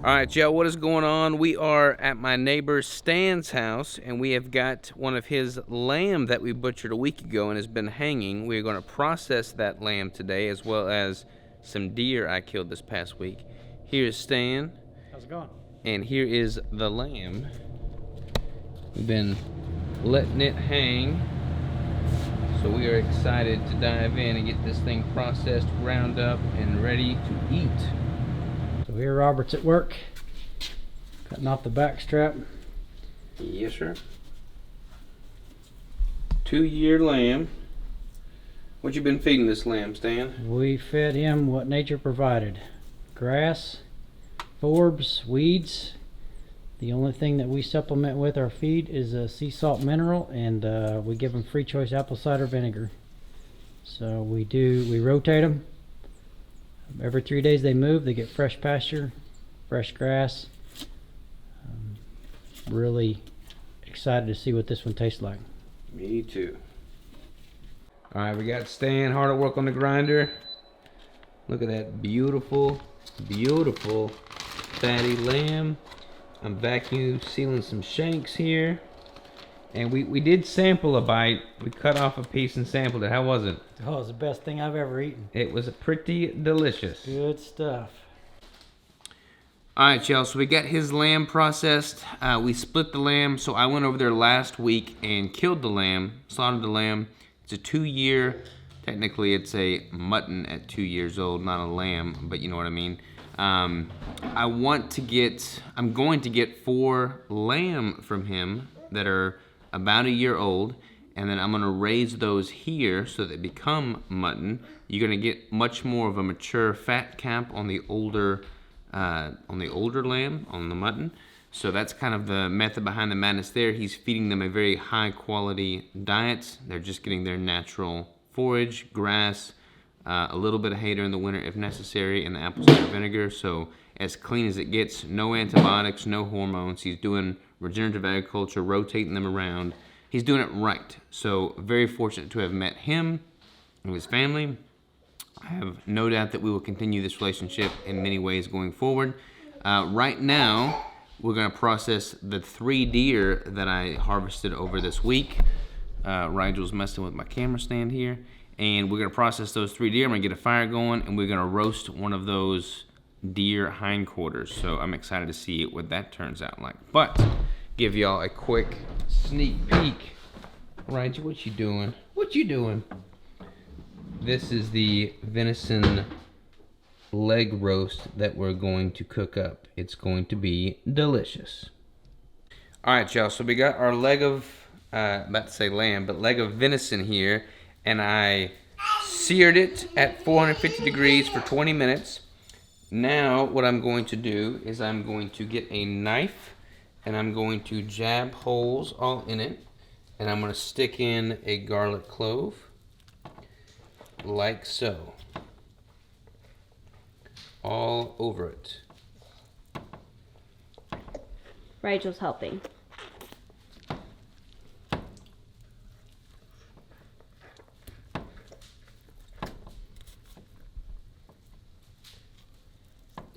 All right, Joe, what is going on? We are at my neighbor Stan's house, and we have got one of his lamb that we butchered a week ago and has been hanging. We're going to process that lamb today, as well as some deer I killed this past week. Here is Stan. How's it going? And here is the lamb. We've been letting it hang, so we are excited to dive in and get this thing processed, ground up, and ready to eat. So here Robert's at work, cutting off the back strap. Yes, sir. 2-year lamb. What you been feeding this lamb, Stan? We fed him what nature provided. Grass, forbs, weeds. The only thing that we supplement with our feed is a sea salt mineral, and we give him free choice apple cider vinegar. So we rotate them. Every 3 days they move, they get fresh pasture, fresh grass. Really excited to see what this one tastes like. Me too. All right, we got Stan hard at work on the grinder. Look at that beautiful, beautiful fatty lamb. I'm vacuum sealing some shanks here. And we did sample a bite. We cut off a piece and sampled it. How was it? Oh, it's the best thing I've ever eaten. It was pretty delicious. Good stuff. All right, y'all, so we got his lamb processed. We split the lamb, so I went over there last week and killed the lamb, slaughtered the lamb. It's a 2-year, technically it's a mutton at 2 years old, not a lamb, but you know what I mean. I'm going to get 4 lamb from him that are about a year old, and then I'm gonna raise those here so they become mutton. You're gonna get much more of a mature fat cap on the older lamb, on the mutton. So that's kind of the method behind the madness there. He's feeding them a very high quality diet. They're just getting their natural forage, grass, a little bit of hay during the winter if necessary, and the apple cider vinegar. So as clean as it gets, no antibiotics, no hormones. He's doing regenerative agriculture, rotating them around. He's doing it right. So very fortunate to have met him and his family. I have no doubt that we will continue this relationship in many ways going forward. Right now, we're gonna process the 3 deer that I harvested over this week. Rigel's messing with my camera stand here. And we're gonna process those 3 deer. I'm gonna get a fire going, and we're gonna roast one of those deer hindquarters. So I'm excited to see what that turns out like. But give y'all a quick sneak peek. Rigel, what you doing? What you doing? This is the venison leg roast that we're going to cook up. It's going to be delicious. All right, y'all, so we got our leg of, about to say lamb, but leg of venison here, and I seared it at 450 degrees for 20 minutes. Now what I'm going to do is I'm going to get a knife, and I'm going to jab holes all in it, and I'm going to stick in a garlic clove, like so, all over it. Rigel's helping.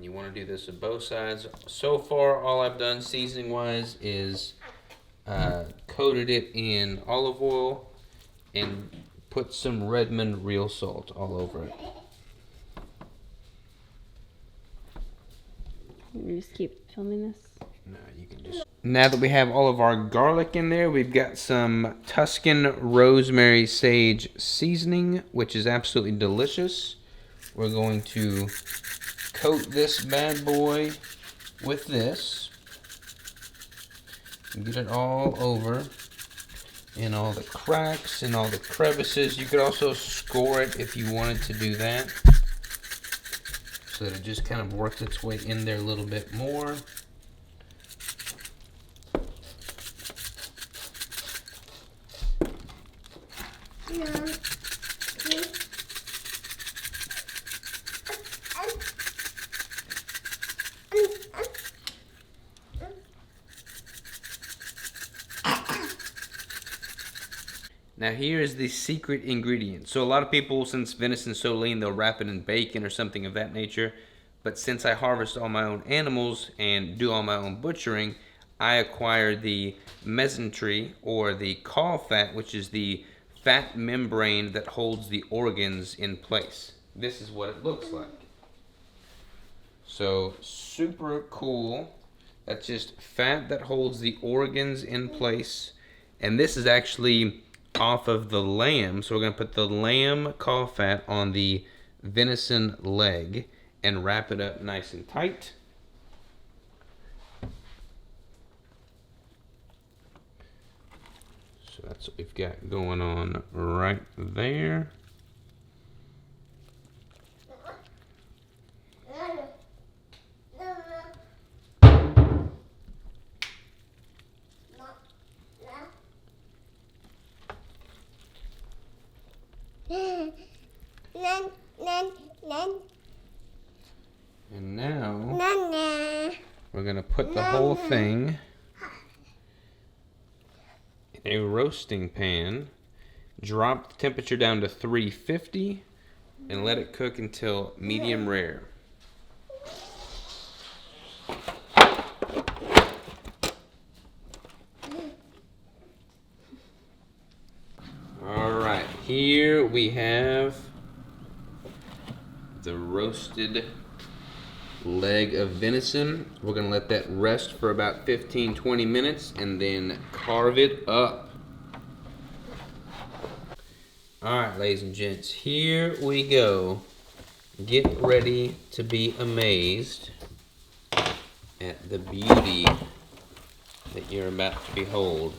You want to do this on both sides. So far, all I've done seasoning-wise is coated it in olive oil and put some Redmond real salt all over it. You just keep filming this? No, you can just... Now that we have all of our garlic in there, we've got some Tuscan rosemary sage seasoning, which is absolutely delicious. We're going to coat this bad boy with this. Get it all over in all the cracks and all the crevices. You could also score it if you wanted to do that, so that it just kind of works its way in there a little bit more. Now here is the secret ingredient. So a lot of people, since venison's so lean, they'll wrap it in bacon or something of that nature. But since I harvest all my own animals and do all my own butchering, I acquire the mesentery, or the caul fat, which is the fat membrane that holds the organs in place. This is what it looks like. So super cool. That's just fat that holds the organs in place. And this is actually off of the lamb. So we're going to put the lamb caul fat on the venison leg and wrap it up nice and tight. So that's what we've got going on right there. And now we're going to put the whole thing in a roasting pan, drop the temperature down to 350, and let it cook until medium rare. Alright, here we have the roasted leg of venison. We're going to let that rest for about 15-20 minutes and then carve it up. Alright, ladies and gents, here we go. Get ready to be amazed at the beauty that you're about to behold.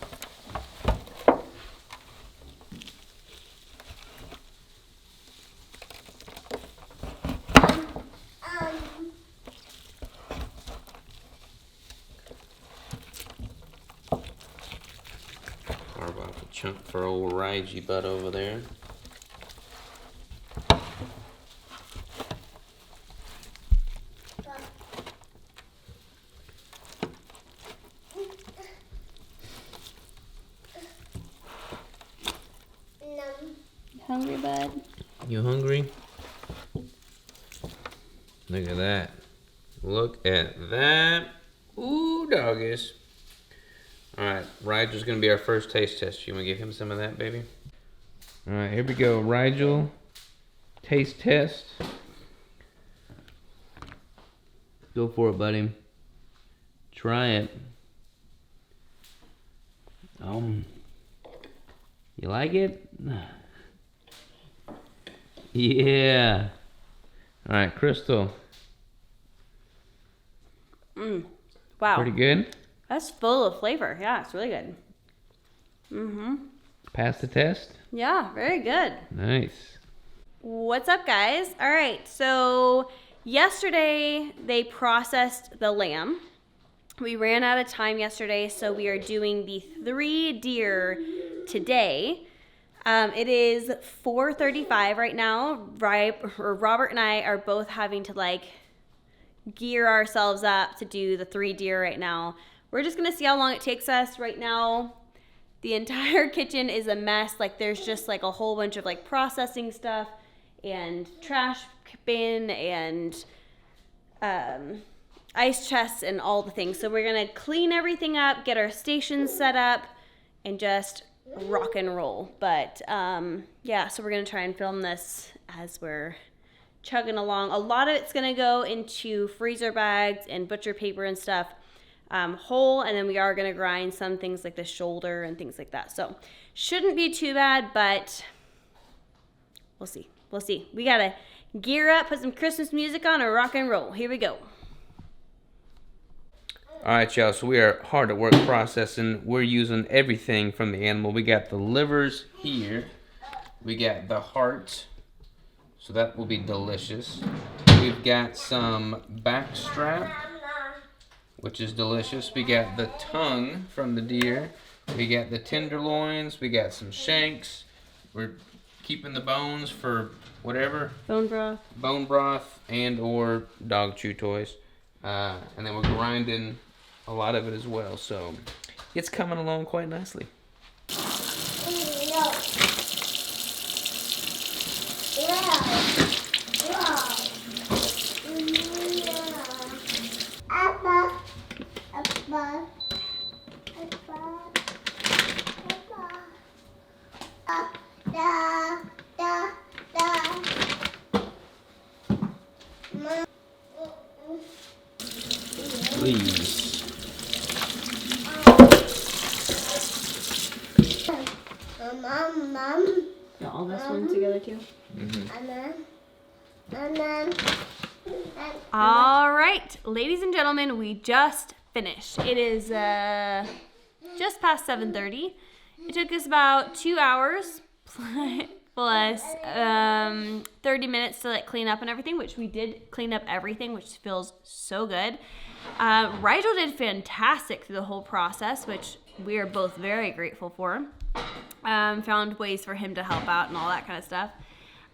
Carve off a chunk for old Raiji butt over there. Hungry, bud? You hungry? Look at that. Look at that. Ooh, doggies. Alright, Rigel's gonna be our first taste test. You wanna give him some of that, baby? Alright, here we go. Rigel, taste test. Go for it, buddy. Try it. You like it? Yeah. Alright, Crystal. Wow. Pretty good? That's full of flavor. Yeah, it's really good. Pass the test? Yeah, very good. Nice. What's up, guys? All right, so yesterday they processed the lamb. We ran out of time yesterday, so we are doing the 3 deer today. It is 4:35 right now. Robert and I are both having to gear ourselves up to do the 3 deer right now. We're just gonna see how long it takes us. Right now, the entire kitchen is a mess. There's just a whole bunch of processing stuff and trash bin and ice chests and all the things. So we're gonna clean everything up, get our stations set up, and just rock and roll. But yeah, so we're gonna try and film this as we're chugging along. A lot of it's gonna go into freezer bags and butcher paper and stuff whole, and then we are gonna grind some things like the shoulder and things like that. So shouldn't be too bad, but we'll see. We gotta gear up, put some Christmas music on, and rock and roll. Here we go. Alright, y'all, so we are hard at work processing. We're using everything from the animal. We got the livers here. We got the heart, so that will be delicious. We've got some backstrap, which is delicious. We got the tongue from the deer. We got the tenderloins. We got some shanks. We're keeping the bones for whatever. Bone broth and or dog chew toys. And then we're grinding a lot of it as well. So it's coming along quite nicely. Please. All this one together too. All right, ladies and gentlemen, we just finished. It is just past 7:30. It took us about 2 hours plus 30 minutes to like clean up and everything, which we did clean up everything, which feels so good. Rigel did fantastic through the whole process, which we are both very grateful for. Found ways for him to help out and all that kind of stuff.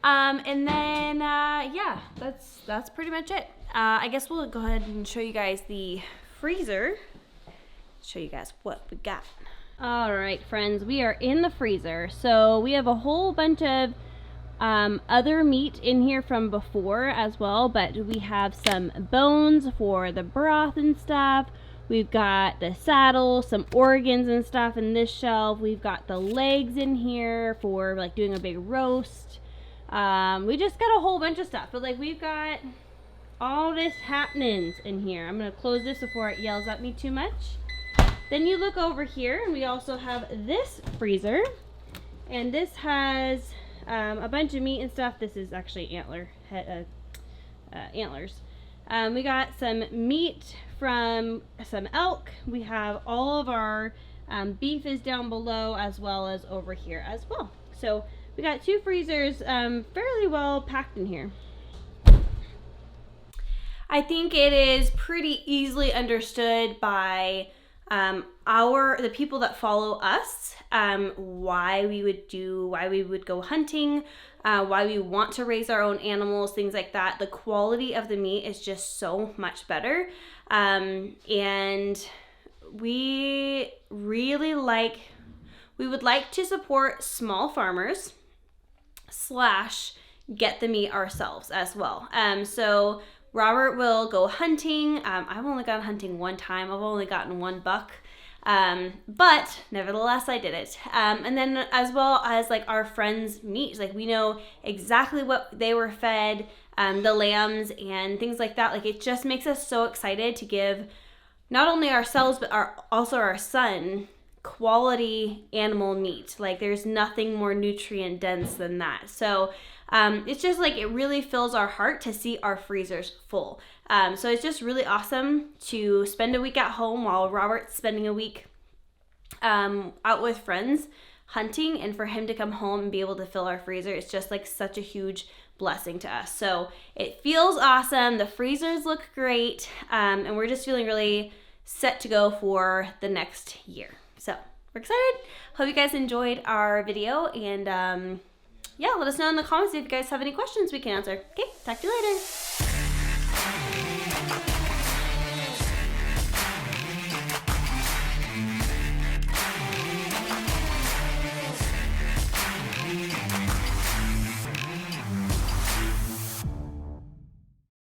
And then, yeah, that's pretty much it. I guess we'll go ahead and show you guys the freezer. Show you guys what we got. All right, friends, we are in the freezer. So we have a whole bunch of other meat in here from before as well, but we have some bones for the broth and stuff. We've got the saddle, some organs and stuff in this shelf. We've got the legs in here for like doing a big roast. We just got a whole bunch of stuff, but like we've got all this happenings in here. I'm gonna close this before it yells at me too much. Then you look over here and we also have this freezer, and this has a bunch of meat and stuff. This is actually antlers. We got some meat from some elk. We have all of our beef is down below as well as over here as well. So we got 2 freezers fairly well packed in here. I think it is pretty easily understood by the people that follow us, why we would go hunting, why we want to raise our own animals, things like that. The quality of the meat is just so much better. And we really we would like to support small farmers / get the meat ourselves as well. So Robert will go hunting. I've only gone hunting one time. I've only gotten 1 buck. But nevertheless, I did it. And then as well as like our friends' meat, like we know exactly what they were fed, the lambs and things like that. Like it just makes us so excited to give not only ourselves, but also our son quality animal meat. Like there's nothing more nutrient dense than that. So it's just like it really fills our heart to see our freezers full. So it's just really awesome to spend a week at home while Robert's spending a week out with friends hunting, and for him to come home and be able to fill our freezer, it's just like such a huge blessing to us. So it feels awesome. The freezers look great, and we're just feeling really set to go for the next year. So we're excited. Hope you guys enjoyed our video, and yeah, let us know in the comments if you guys have any questions we can answer. Okay, talk to you later.